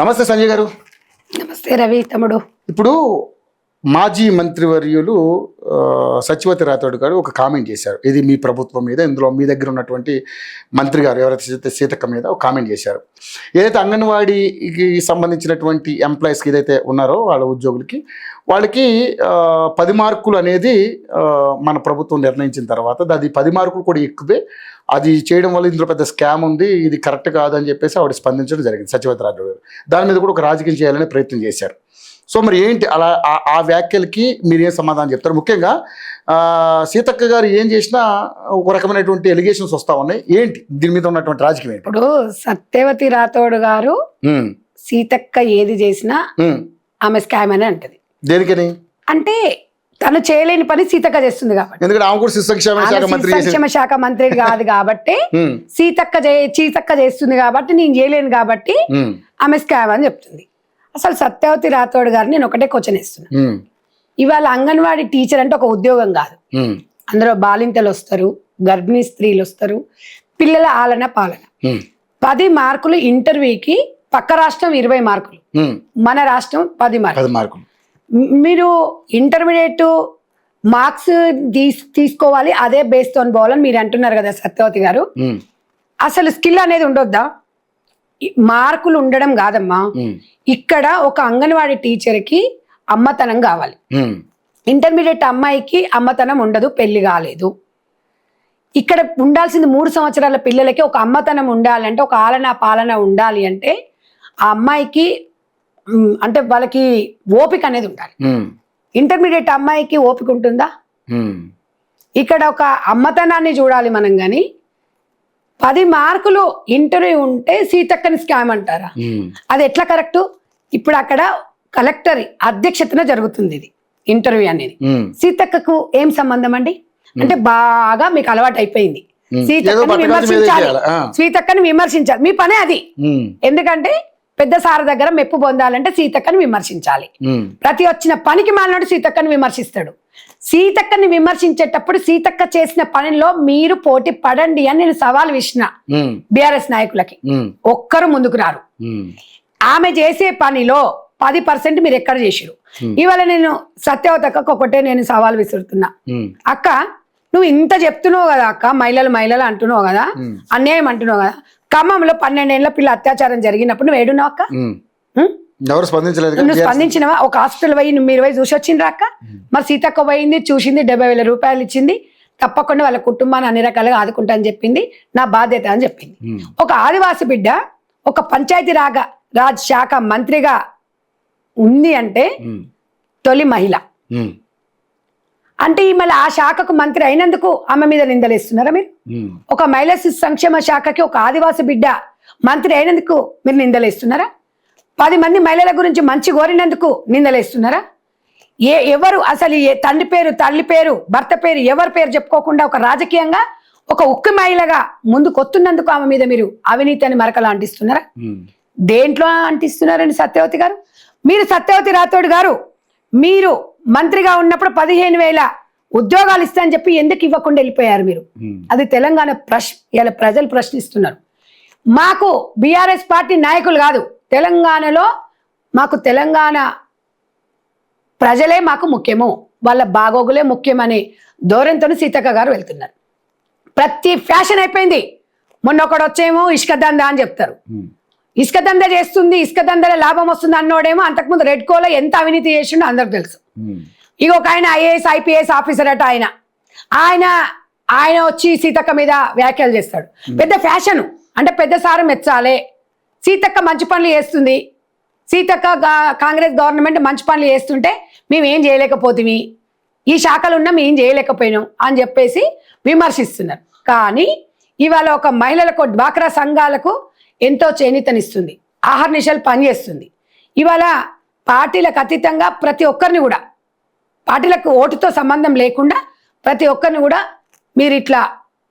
నమస్తే సంజయ్ గారు. నమస్తే రవి తమ్ముడు. ఇప్పుడు మాజీ మంత్రివర్యులు సత్యవతి రాథోడ్ గారు ఒక కామెంట్ చేశారు. ఇది మీ ప్రభుత్వం మీద, ఇందులో మీ దగ్గర ఉన్నటువంటి మంత్రి గారు ఎవరైతే సీతక్క మీద ఒక కామెంట్ చేశారు. ఏదైతే అంగన్వాడీకి సంబంధించినటువంటి ఎంప్లాయీస్కి ఏదైతే ఉన్నారో వాళ్ళ ఉద్యోగులకి వాళ్ళకి 10 మార్కులు అనేది మన ప్రభుత్వం నిర్ణయించిన తర్వాత అది 10 మార్కులు కూడా ఎక్కువే, అది చేయడం వల్ల ఇందులో పెద్ద స్కామ్ ఉంది, ఇది కరెక్ట్ కాదని చెప్పేసి ఆవిడ స్పందించడం జరిగింది సత్యవతి రాథోడ్ గారు. దాని మీద కూడా ఒక రాజకీయం చేయాలనే ప్రయత్నం చేశారు. సో మరి ఏంటి అలా ఆ వ్యాఖ్యలకి మీరు ఏం సమాధానం చెప్తారు? ముఖ్యంగా సీతక్క గారు ఏం చేసినా ఒక రకమైనటువంటి ఎలిగేషన్స్ వస్తూ ఉన్నాయి. ఏంటి దీని మీద ఉన్నటువంటి రాజకీయం? ఇప్పుడు సత్యవతి రాథోడ్ గారు సీతక్క ఏది చేసినా ఆమె స్కామ్ అని అంటది. దేనికని అంటే తను చేయలేని పని సీతక్క చేస్తుంది కాబట్టి. ఎందుకంటే ఆమె కూడా సంక్షేమ శాఖ మంత్రి కాదు కాబట్టి సీతక్క చేస్తుంది కాబట్టి నేను చేయలేను కాబట్టి ఆమె స్కామ్ అని చెప్తుంది. అసలు సత్యవతి రాథోడ్ గారు నేను ఒకటే క్వశ్చన్ ఇస్తున్నా. ఇవాళ అంగన్వాడీ టీచర్ అంటే ఒక ఉద్యోగం కాదు. అందులో బాలింతలు వస్తారు, గర్భిణీ స్త్రీలు వస్తారు, పిల్లల ఆలన పాలన. 10 మార్కులు ఇంటర్వ్యూకి, పక్క రాష్ట్రం 20 మార్కులు, మన రాష్ట్రం 10 మార్కులు. మీరు ఇంటర్మీడియట్ మార్క్స్ తీసుకోవాలి, అదే బేస్ తో పోవాలని మీరు అంటున్నారు కదా సత్యవతి గారు. అసలు స్కిల్ అనేది ఉండొద్దా? మార్కులు ఉండడం కాదమ్మా. ఇక్కడ ఒక అంగన్వాడీ టీచర్కి అమ్మతనం కావాలి. ఇంటర్మీడియట్ అమ్మాయికి అమ్మతనం ఉండదు, పెళ్లి కాలేదు. ఇక్కడ ఉండాల్సింది 3 సంవత్సరాల పిల్లలకి ఒక అమ్మతనం ఉండాలంటే, ఒక ఆలన పాలన ఉండాలి అంటే ఆ అమ్మాయికి అంటే వాళ్ళకి ఓపిక అనేది ఉండాలి. ఇంటర్మీడియట్ అమ్మాయికి ఓపిక ఉంటుందా? ఇక్కడ ఒక అమ్మతనాన్ని చూడాలి మనం. కానీ 10 మార్కులు ఇంటర్వ్యూ ఉంటే సీతక్కని స్కామ్ అంటారా? అది ఎట్లా కరెక్ట్? ఇప్పుడు అక్కడ కలెక్టర్ అధ్యక్షతన జరుగుతుంది ఇది ఇంటర్వ్యూ అనేది. సీతక్కకు ఏం సంబంధం అండి? అంటే బాగా మీకు అలవాటు అయిపోయింది సీతక్కని విమర్శించాలి. మీ పనే అది. ఎందుకంటే పెద్ద సార్ దగ్గర మెప్పు పొందాలంటే సీతక్కని విమర్శించాలి. ప్రతి వచ్చిన పనికి మాలినాడు సీతక్కని విమర్శిస్తాడు. సీతక్కని విమర్శించేటప్పుడు సీతక్క చేసిన పనిలో మీరు పోటీ పడండి అని నేను సవాల్ విసిన బీఆర్ఎస్ నాయకులకి. ఒక్కరు ముందుకు రారు. ఆమె చేసే పనిలో 10% మీరు ఎక్కడ చేసిరు? ఇవాళ నేను సత్యవతి అక్కకు ఒకటే నేను సవాల్ విసురుతున్నా. అక్క నువ్వు ఇంత చెప్తున్నావు కదా అక్క, మహిళలు అంటున్నావు కదా, అన్యాయం అంటున్నావు కదా. ఖమ్మంలో 12 ఏళ్ల పిల్ల అత్యాచారం జరిగినప్పుడు నువ్వు ఏడున్నావు అక్క? ఎవరు స్పందించలేదు. నువ్వు స్పందించినవా? ఒక హాస్పిటల్ పోయి మీరు పోయి చూసి వచ్చిండ్రా అక్క? మరి సీతక్క పోయింది, చూసింది, 70,000 రూపాయలు ఇచ్చింది, తప్పకుండా వాళ్ళ కుటుంబాన్ని అన్ని రకాలుగా ఆదుకుంటా అని చెప్పింది, నా బాధ్యత అని చెప్పింది. ఒక ఆదివాసి బిడ్డ ఒక పంచాయతీ రాజ్ శాఖ మంత్రిగా ఉంది అంటే తొలి మహిళ అంటే మళ్ళీ ఆ శాఖకు మంత్రి అయినందుకు ఆమె మీద నిందలేస్తున్నారా మీరు? ఒక మహిళా శిశు సంక్షేమ శాఖకి ఒక ఆదివాసి బిడ్డ మంత్రి అయినందుకు మీరు నిందలేస్తున్నారా? 10 మంది మహిళల గురించి మంచి కోరినందుకు నిందలేస్తున్నారా? ఎవరు అసలు తండ్రి పేరు, తల్లి పేరు, భర్త పేరు, ఎవరి పేరు చెప్పుకోకుండా ఒక రాజకీయంగా ఒక ఉక్కు మహిళగా ముందుకొస్తున్నందుకు ఆమె మీద మీరు అవినీతి అని మరకలు అంటిస్తున్నారా? దేంట్లో అంటిస్తున్నారండి సత్యవతి గారు? మీరు సత్యవతి రాథోడ్ గారు మీరు మంత్రిగా ఉన్నప్పుడు 15,000 ఉద్యోగాలు ఇస్తా అని చెప్పి ఎందుకు ఇవ్వకుండా వెళ్ళిపోయారు మీరు? అది తెలంగాణ ఇలా ప్రజలు ప్రశ్నిస్తున్నారు. మాకు బీఆర్ఎస్ పార్టీ నాయకులు కాదు, తెలంగాణలో మాకు తెలంగాణ ప్రజలే మాకు ముఖ్యము, వాళ్ళ బాగోగులే ముఖ్యమనే ధోరణితో సీతక్క గారు వెళ్తున్నారు. ప్రతి ఫ్యాషన్ అయిపోయింది. మొన్న ఒకడు వచ్చేమో ఇసుక దందా అని చెప్తారు. ఇసుక దందా చేస్తుంది, ఇసుక దందాలో లాభం వస్తుంది అన్నోడేమో అంతకుముందు రెడ్ కోలో ఎంత అవినీతి చేసిండో అందరికి తెలుసు. ఇంకొక ఆయన IAS IPS ఆఫీసర్ అట, ఆయన వచ్చి సీతక్క మీద వ్యాఖ్యలు చేస్తాడు. పెద్ద ఫ్యాషన్ అంటే పెద్ద సారు మెచ్చాలే, సీతక్క మంచి పనులు చేస్తుంది, సీతక్క కాంగ్రెస్ గవర్నమెంట్ మంచి పనులు చేస్తుంటే మేము ఏం చేయలేకపోతుంది, ఈ శాఖలు ఉన్నా మేము ఏం చేయలేకపోయినాం అని చెప్పేసి విమర్శిస్తున్నారు. కానీ ఇవాళ ఒక మహిళలకు, డ్వాక్రా సంఘాలకు ఎంతో చేనితనిస్తుంది, ఆహర్నిశలు పనిచేస్తుంది. ఇవాళ పార్టీలకు అతీతంగా ప్రతి ఒక్కరిని కూడా, పార్టీలకు ఓటుతో సంబంధం లేకుండా ప్రతి ఒక్కరిని కూడా మీరు ఇట్లా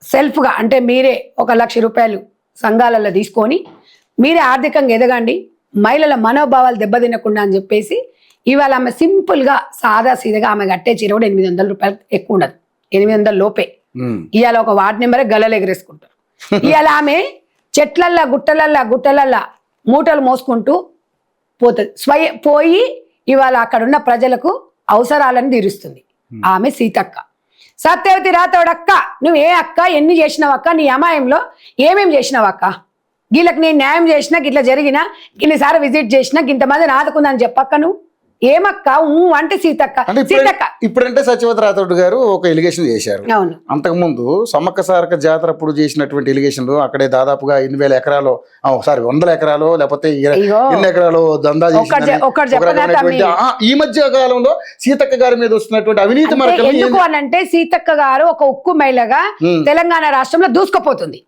సెల్ఫ్గా అంటే మీరే 1,00,000 రూపాయలు సంఘాలలో తీసుకొని మీరే ఆర్థికంగా ఎదగండి, మహిళల మనోభావాలు దెబ్బతినకుండా అని చెప్పేసి ఇవాళ ఆమె సింపుల్గా సాదా సీదగా ఆమె కట్టే చీర కూడా 800 రూపాయలు ఎక్కువ ఉండదు, 800 లోపే. ఇవాళ ఒక వార్డు నెంబరే గల్లలు ఎగరేసుకుంటారు. ఇవాళ ఆమె చెట్లల్లా గుట్టలల్లా మూటలు మోసుకుంటూ పోతుంది పోయి ఇవాళ అక్కడ ఉన్న ప్రజలకు అవసరాలను తీరుస్తుంది ఆమె సీతక్క. సత్యవతి రాథోడ్ అక్క, నువ్వు ఏ అక్క, ఎన్ని చేసినావు అక్క, నీ అమాయంలో ఏమేమి చేసినావు అక్క, వీళ్ళకి నేను న్యాయం చేసినా, గిట్లా జరిగినా, ఇన్నిసార్లు విజిట్ చేసినా, ఇంతమంది ఆదుకుందని చెప్పక్క, నువ్వు ఏమక్క అంటే సీతక్క. సీతక్క ఇప్పుడంటే సత్యవతి రాథోడ్ గారు ఒక ఎలిగేషన్ చేశారు. అవును, అంతకుముందు సమ్మక్క సారక జాతర అప్పుడు చేసినటువంటి ఎలిగేషన్లు అక్కడే దాదాపుగా 8,000 ఎకరాలు, సారీ 100 ఎకరాలు, లేకపోతే ఎన్ని ఎకరాలు దందా ఈ మధ్య కాలంలో సీతక్క గారి మీద వస్తున్నటువంటి అవినీతి మరకలు ఎందుకు అనంటే సీతక్క గారు ఒక ఉక్కు మహిళగా తెలంగాణ రాష్ట్రంలో దూసుకుపోతుంది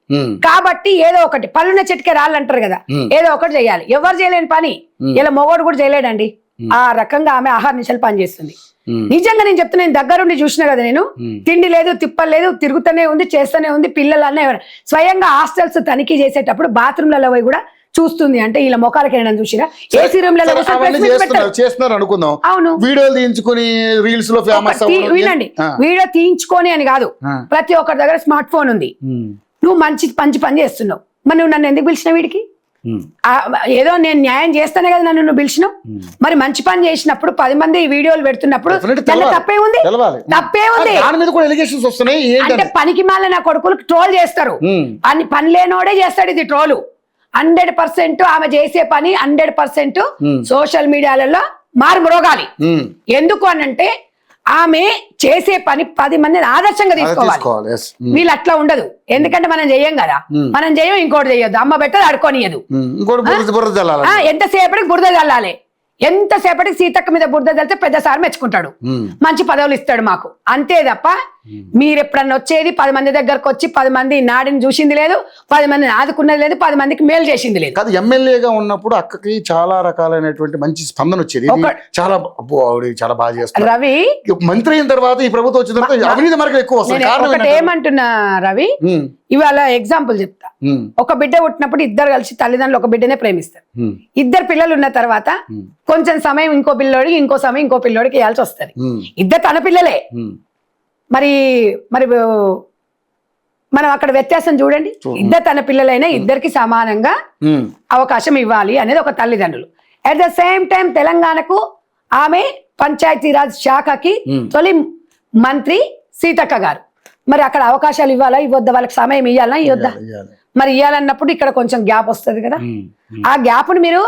కాబట్టి ఏదో ఒకటి పళ్ళున చెట్టుకే రాళ్ళంటారు కదా, ఏదో ఒకటి చేయాలి. ఎవరు చేయలేని పని ఇలా మొగోడు కూడా చేయలేడండి. ఆ రకంగా ఆమె ఆహార నిశలు పనిచేస్తుంది. నిజంగా నేను చెప్తున్నా, నేను దగ్గరుండి చూసినా కదా, నేను తిండి లేదు తిప్పలేదు, తిరుగుతూనే ఉంది, చేస్తూనే ఉంది. పిల్లలన్నీ స్వయంగా హాస్టల్స్ తనిఖీ చేసేటప్పుడు బాత్రూమ్లలో పోయి కూడా చూస్తుంది. అంటే వీళ్ళ మొఖాలకి నేను చూసినా ఏసీ రూమ్ చేస్తున్నారు అనుకుందాం. అవును, వీడియోలు తీయించుకుని రీల్స్ లో ఫేమస్. వినండి, వీడియో తీయించుకొని అని కాదు, ప్రతి ఒక్కరి దగ్గర స్మార్ట్ ఫోన్ ఉంది. నువ్వు మంచి పని చేస్తున్నావు, మరి నువ్వు నన్ను ఎందుకు పిలిచినావు? వీడికి ఏదో నేను న్యాయం చేస్తానే కదా నన్ను నువ్వు పిలిచినావు. మరి మంచి పని చేసినప్పుడు 10 మంది వీడియోలు పెడుతున్నప్పుడు తప్పే ఉంది, తప్పే ఉంది. అంటే పనికి మాల నా కొడుకులు ట్రోల్ చేస్తారు, పని లేనోడే చేస్తాడు ఇది ట్రోలు. 100% ఆమె చేసే పని 100% సోషల్ మీడియాలలో మారుమ్రోగాలి. ఎందుకు అనంటే ఆమె చేసే పని 10 మందిని ఆదర్శంగా తీసుకోవాలి. వీళ్ళు అట్లా ఉండదు, ఎందుకంటే మనం చెయ్యం కదా, మనం చెయ్యం, ఇంకోటి చెయ్యొద్దు, అమ్మ పెట్టదు అడుకోనియదు. ఎంతసేపటికి బురద చల్లాలి, ఎంతసేపటికి సీతక్క మీద బురద చల్లితే పెద్దసారి మెచ్చుకుంటాడు, మంచి పదవులు ఇస్తాడు మాకు, అంతే తప్ప మీరు ఎప్పుడన్నా వచ్చేది 10 మంది దగ్గరకు వచ్చి 10 మంది నాడిని చూసింది లేదు, 10 మందిని ఆదుకున్నది లేదు, 10 మందికి మేలు చేసింది లేదు. కాదు, ఎమ్మెల్యేగా ఉన్నప్పుడు అక్కకి చాలా రకాలైనటువంటి మంచి స్పందన వచ్చేది, చాలా చాలా బాగా చేస్తారు. రవి మంత్రి అయిన తర్వాత ఈ ప్రభుత్వం వచ్చిన తర్వాత అవినీతి మరకలు ఎక్కువ వస్తాయి. ఏమంటున్నా రవి, ఇవాళ ఎగ్జాంపుల్ చెప్తా. ఒక బిడ్డ పుట్టినప్పుడు ఇద్దరు కలిసి తల్లిదండ్రులు ఒక బిడ్డనే ప్రేమిస్తారు. 2 పిల్లలు ఉన్న తర్వాత కొంచెం సమయం ఇంకో పిల్లోడికి, ఇంకో సమయం ఇంకో పిల్లోడికి ఇవ్వాల్సి వస్తుంది. ఇద్దరు తన పిల్లలే. మరి మరి మనం అక్కడ వ్యత్యాసం చూడండి. ఇద్దరు తన పిల్లలైనా ఇద్దరికి సమానంగా అవకాశం ఇవ్వాలి అనేది ఒక తల్లిదండ్రులు. అట్ ద సేమ్ టైం తెలంగాణకు ఆమె పంచాయతీరాజ్ శాఖకి తొలి మంత్రి సీతక్క గారు. మరి అక్కడ అవకాశాలు ఇవ్వాలా ఇవ్వద్దా, వాళ్ళకి సమయం ఇవ్వాలా ఇవ్వద్దా? మరి ఇవ్వాలన్నప్పుడు ఇక్కడ కొంచెం గ్యాప్ వస్తుంది కదా. ఆ గ్యాప్ను మీరు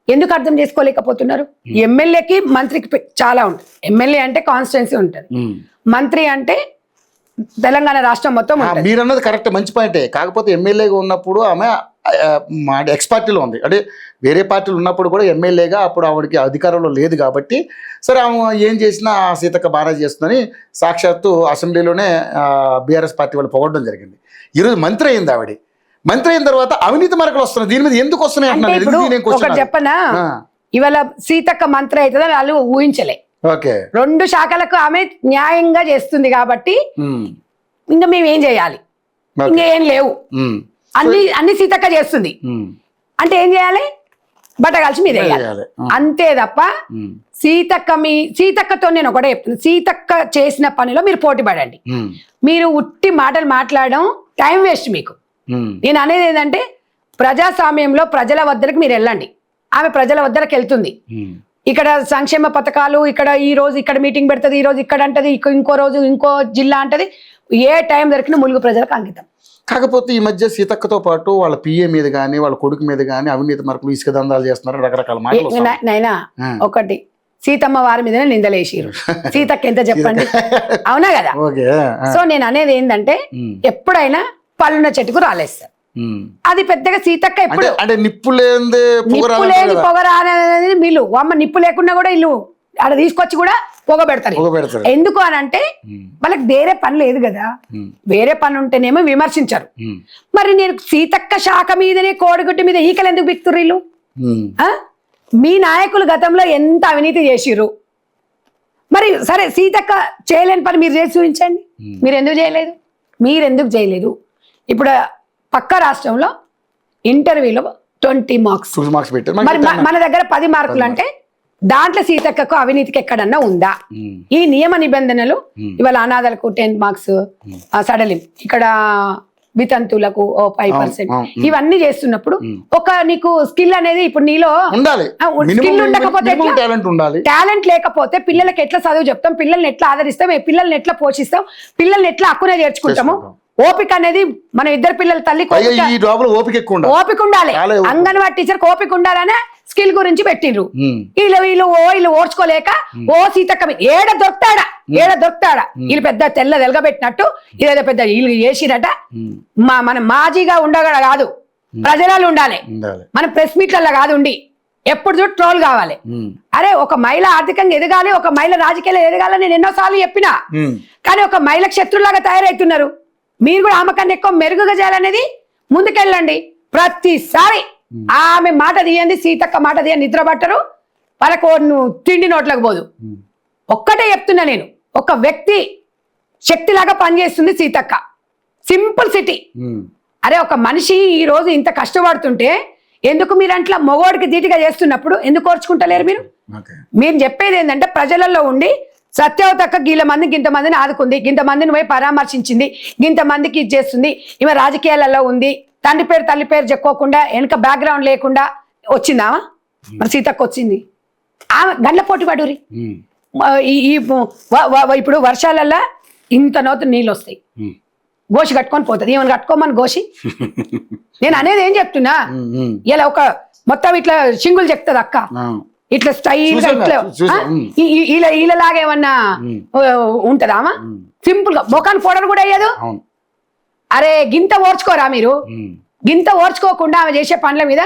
ఎందుకు అర్థం చేసుకోలేకపోతున్నారు? ఎమ్మెల్యేకి మంత్రికి చాలా ఉంటుంది. ఎమ్మెల్యే అంటే కాన్స్టిట్యున్సీ ఉంటుంది, మంత్రి అంటే తెలంగాణ రాష్ట్రం మొత్తం. మీరు అన్నది కరెక్ట్, మంచి పాయింటే. కాకపోతే ఎమ్మెల్యేగా ఉన్నప్పుడు ఆమె ఎక్స్ పార్టీలో ఉంది, అంటే వేరే పార్టీలు ఉన్నప్పుడు కూడా ఎమ్మెల్యేగా అప్పుడు ఆవిడకి అధికారంలో లేదు కాబట్టి సరే ఆమె ఏం చేసినా సీతక్క బాగా చేస్తుందని సాక్షాత్తు అసెంబ్లీలోనే బీఆర్ఎస్ పార్టీ వాళ్ళు పొగడడం జరిగింది. ఈరోజు మంత్రి అయింది ఆవిడ. మంత్రి అయిన తర్వాత అవినీతి మరకలు వస్తున్నాయి, దీని మీద ఎందుకు వస్తున్నాయి అంటున్నారు. చెప్పనా, ఇవాళ సీతక్క మంత్రి అవుతుందని వాళ్ళు ఊహించలే. 2 శాఖలకు ఆమె న్యాయంగా చేస్తుంది కాబట్టి ఇంకా మేము ఏం చేయాలి, ఇంకా ఏం లేవు, అన్ని సీతక్క చేస్తుంది అంటే ఏం చేయాలి, బట్ట కలిసి మీద వేయాలి అంతే తప్ప సీతక్కతో నేను ఒకటే చెప్తున్నా, సీతక్క చేసిన పనిలో మీరు పోటీ పడండి. మీరు ఉట్టి మాటలు మాట్లాడడం టైం వేస్ట్ మీకు. నేను అనేది ఏంటంటే ప్రజాస్వామ్యంలో ప్రజల వద్దకు మీరు వెళ్ళండి. ఆమె ప్రజల వద్దకు వెళ్తుంది. ఇక్కడ సంక్షేమ పథకాలు, ఇక్కడ ఈ రోజు ఇక్కడ మీటింగ్ పెడుతుంది, ఈ రోజు ఇక్కడ అంటది, ఇంకో రోజు ఇంకో జిల్లా అంటది. ఏ టైం దొరికినా ములుగు ప్రజలకు అంకితం. కాకపోతే ఈ మధ్య సీతక్కతో పాటు వాళ్ళ పిఏ మీద కానీ వాళ్ళ కొడుకు మీద కానీ అవినీతి మరకలు, ఇసుక దందాలు చేస్తున్నారు, రకరకాల మాటలు. నైనా ఒకటి, సీతమ్మ వారి మీదనే నిందలేసిరు, సీతక్క ఎంత చెప్పండి, అవునా కదా? సో నేను అనేది ఏంటంటే ఎప్పుడైనా పళ్ళున్న చెట్టుకు రాలేస్తారు. అది పెద్దగా సీతక్క ఎప్పుడు అంటే నిప్పు లేని పొగ అనేది వీళ్ళు అమ్మ నిప్పు లేకుండా కూడా వీళ్ళు ఆడ తీసుకొచ్చి కూడా పొగ పెడతారు. ఎందుకు అని అంటే వాళ్ళకి వేరే పని లేదు కదా. వేరే పని ఉంటేనేమో విమర్శించరు. మరి నేను సీతక్క శాఖ మీదనే కోడిగుడ్డు మీద ఈకలు ఎందుకు బిక్తురు వీళ్ళు? మీ నాయకులు గతంలో ఎంత అవినీతి చేసిర్రు. మరి సరే సీతక్క చేయలేని పని మీరు చేసి చూపించండి. మీరు ఎందుకు చేయలేదు? ఇప్పుడు పక్క రాష్ట్రంలో ఇంటర్వ్యూలో 20 మార్క్స్ మరి మన దగ్గర 10 మార్కులు అంటే దాంట్లో సీతక్కకు అవినీతికి ఎక్కడన్నా ఉందా? ఈ నియమ నిబంధనలు ఇవాళ అనాథలకు 10 మార్క్స్ సడలిం, ఇక్కడ వితంతులకు 5%, అవును. ఇవన్నీ చేస్తున్నప్పుడు ఒక నీకు స్కిల్ అనేది ఇప్పుడు నీలో ఉండాలి, స్కిల్ ఉండకపోతే టాలెంట్ ఉండాలి. టాలెంట్ లేకపోతే పిల్లలకి ఎట్లా చదువు చెప్తాం, పిల్లల్ని ఎట్లా ఆదరిస్తాం, పిల్లల్ని ఎట్లా పోషిస్తాం, పిల్లల్ని ఎట్లా హక్కునే చేర్చుకుంటాము. ఓపిక అనేది మన ఇద్దరు పిల్లల తల్లి ఈ లోపల ఓపిక ఎక్కువ ఉండాలి. ఓపిక ఉండాలి. అంగన్వాడీ టీచర్ ఓపిక ఉండాలనే స్కిల్ గురించి పెట్టిండ్రు. వీళ్ళు ఓడ్చుకోలేక సీతక్క ఏడ దొరుకుతాడా వీళ్ళు పెద్ద తెల్ల వెలగబెట్టినట్టు ఇదేదో పెద్ద వీళ్ళు చేసిరట. మన మాజీగా ఉండగా కాదు, ప్రజలలో ఉండాలి. మన ప్రెస్ మీట్లలో కాదు ఉండి ఎప్పుడు చూడు ట్రోల్ కావాలి. అరే ఒక మహిళ ఆర్థికంగా ఎదగాలి, ఒక మహిళ రాజకీయాలు ఎదగాలని నేను ఎన్నోసార్లు చెప్పినా, కానీ ఒక మహిళకు శత్రులాగా తయారవుతున్నారు. మీరు కూడా ఆమె కన్నా ఎక్కువ మెరుగుగా చేయాలనేది ముందుకెళ్ళండి. ప్రతిసారి ఆమె మాట తీయండి, సీతక్క మాట తీయండి, నిద్ర పట్టరు, వాళ్ళకు తిండి నోట్లకు పోదు. ఒక్కటే చెప్తున్నా నేను, ఒక వ్యక్తి శక్తిలాగా పనిచేస్తుంది సీతక్క. Simple city. అరే ఒక మనిషి ఈ రోజు ఇంత కష్టపడుతుంటే ఎందుకు మీరు అంట్లా మగోడికి ధీటుగా చేస్తున్నప్పుడు ఎందుకు ఓర్చుకుంటలేరు మీరు? మీరు చెప్పేది ఏంటంటే ప్రజలలో ఉండి సత్యవతక్క ఇంతమందిని ఆదుకుంది, ఇంతమందిని పోయి పరామర్శించింది, ఇంతమందికి ఇది చేస్తుంది, ఈమె రాజకీయాలలో ఉంది, తండ్రి పేరు తల్లి పేరు చెప్పుకోకుండా వెనక బ్యాక్గ్రౌండ్ లేకుండా వచ్చిందామా? మరి సీతక్క వచ్చింది. ఆమె గండ్ల పోటీ పడురి. ఇప్పుడు వర్షాలల్లో ఇంత నోతు నీళ్ళు వస్తాయి, గోషి కట్టుకొని పోతుంది. ఏమని కట్టుకోమని గోషి? నేను అనేది ఏం చెప్తున్నా, ఇలా ఒక మొత్తం ఇట్లా సింగులు చెప్తుంది అక్క, ఇట్లా స్టైల్ గా ఇట్లా ఈలలాగా ఏమన్నా ఉంటదా? సింపుల్ గా ముఖాన్ని పౌడర్ కూడా అయ్యదు. అరే గింత ఓర్చుకోరా మీరు? గింత ఓర్చుకోకుండా ఆమె చేసే పనుల మీద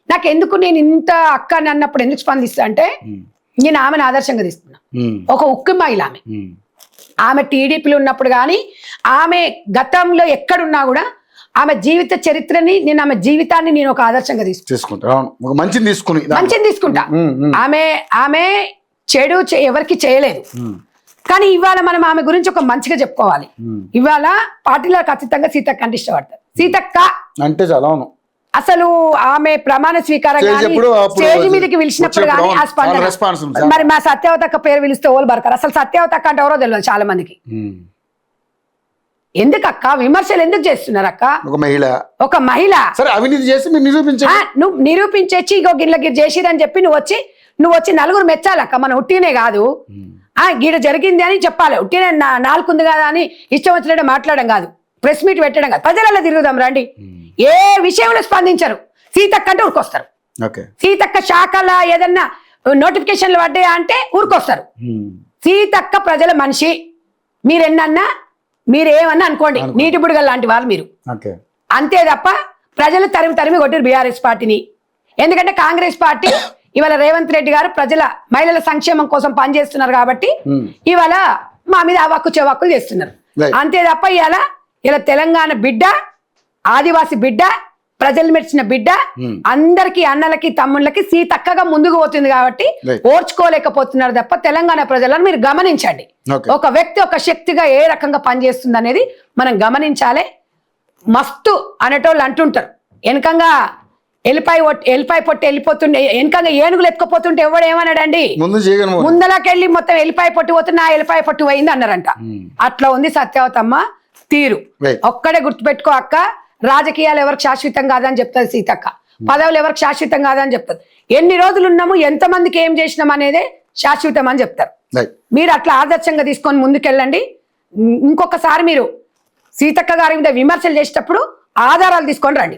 నాకు ఎందుకు, నేను ఇంత అక్క అన్నప్పుడు ఎందుకు స్పందిస్తా అంటే, నేను ఆమెను ఆదర్శంగా తీసుకున్నా. ఒక ఉక్కు మహిళ ఆమె టీడీపీలో ఉన్నప్పుడు కానీ, ఆమె గతంలో ఎక్కడున్నా కూడా ఆమె జీవిత చరిత్రని నేను, ఆమె జీవితాన్ని నేను ఒక ఆదర్శంగా తీసుకుంటా. మంచిని తీసుకుంటా. ఆమె చెడు ఎవరికి చేయలేదు, కానీ ఇవాళ మనం ఆమె గురించి ఒక మంచిగా చెప్పుకోవాలి. ఇవాళ పార్టీలో ఖచ్చితంగా సీతక్క అంటే ఇష్టపడతారు. సీతక్క అంటే చాలా అసలు ఆమె ప్రమాణ స్వీకారం స్టేజ్ మీదకి పిలిచినప్పుడు కానీ ఆ స్పందన, మరి మా సత్యవతక్క పేరు పిలిస్తే ఓళ్ళు పడతారు. అసలు సత్యవతక్క అంటే ఎవరో తెలియదు చాలా మందికి. ఎందుకక్క విమర్శలు ఎందుకు చేస్తున్నారు అక్క? ఒక మహిళ అవినీతి చేసి నువ్వు నిరూపించేసి ఇగో గిట్ల చేసిరని చెప్పి నువ్వు వచ్చి నలుగురు మెచ్చాలక్క. మన ఉట్టినే కాదు, గీడ జరిగింది అని చెప్పాలి. ఉట్టినే నాలుగుంది కదా అని ఇష్టం వచ్చినట్టు మాట్లాడడం కాదు, ప్రెస్ మీట్ పెట్టడం కాదు. ప్రజలలో తిరుగుదాం రండి. ఏ విషయంలో స్పందించరు. సీతక్క అంటే ఊరుకొస్తారు. సీతక్క శాఖల ఏదన్నా నోటిఫికేషన్లు పడ్డాయా అంటే ఊరుకొస్తారు. సీతక్క ప్రజల మనిషి. మీరెన్నన్నా మీరేమన్నా అనుకోండి, నీటి బుడగలు లాంటి వాళ్ళు మీరు, అంతే తప్ప ప్రజలు తరిమి కొట్టారు బీఆర్ఎస్ పార్టీని. ఎందుకంటే కాంగ్రెస్ పార్టీ ఇవాళ రేవంత్ రెడ్డి గారు ప్రజల మహిళల సంక్షేమం కోసం పనిచేస్తున్నారు కాబట్టి ఇవాళ మా మీద అవాక్కు చెవాక్కులు చేస్తున్నారు. అంతే తప్ప ఇలా తెలంగాణ బిడ్డ, ఆదివాసి బిడ్డ, ప్రజలు మెచ్చిన బిడ్డ, అందరికి అన్నలకి తమ్ముళ్ళకి సీతక్కగా ముందుకు పోతుంది కాబట్టి ఓర్చుకోలేకపోతున్నారు తప్ప తెలంగాణ ప్రజలను మీరు గమనించండి. ఒక వ్యక్తి ఒక శక్తిగా ఏ రకంగా పనిచేస్తుంది అనేది మనం గమనించాలి. మస్తు అనేటోళ్ళు అంటుంటారు, వెనకంగా ఎల్లిపాయ పొట్టి వెళ్ళిపోతుండే, వెనకంగా ఏనుగులు ఎత్తుకుపోతుంటే ఎవడు ఏమన్నాడండి? ముందలకెళ్ళి మొత్తం ఎల్లిపాయ పొట్టి పోతున్నా ఎల్లిపాయ పొట్టి పోయింది అన్నారంట. అట్లా ఉంది సత్యవతమ్మ తీరు. ఒక్కడే గుర్తుపెట్టుకో అక్క, రాజకీయాలు ఎవరికి శాశ్వతం కాదని చెప్తుంది సీతక్క, పదవులు ఎవరికి శాశ్వతం కాదని చెప్తుంది. ఎన్ని రోజులు ఉన్నాము, ఎంతమందికి ఏం చేసినాం అనేదే శాశ్వతం అని చెప్తారు. మీరు అట్లా ఆదర్శంగా తీసుకొని ముందుకెళ్ళండి. ఇంకొకసారి మీరు సీతక్క గారి మీద విమర్శలు చేసేటప్పుడు ఆధారాలు తీసుకొని రండి,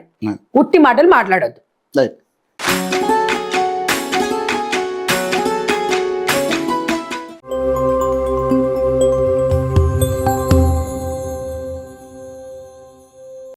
ఉట్టి మాటలు మాట్లాడొద్దు.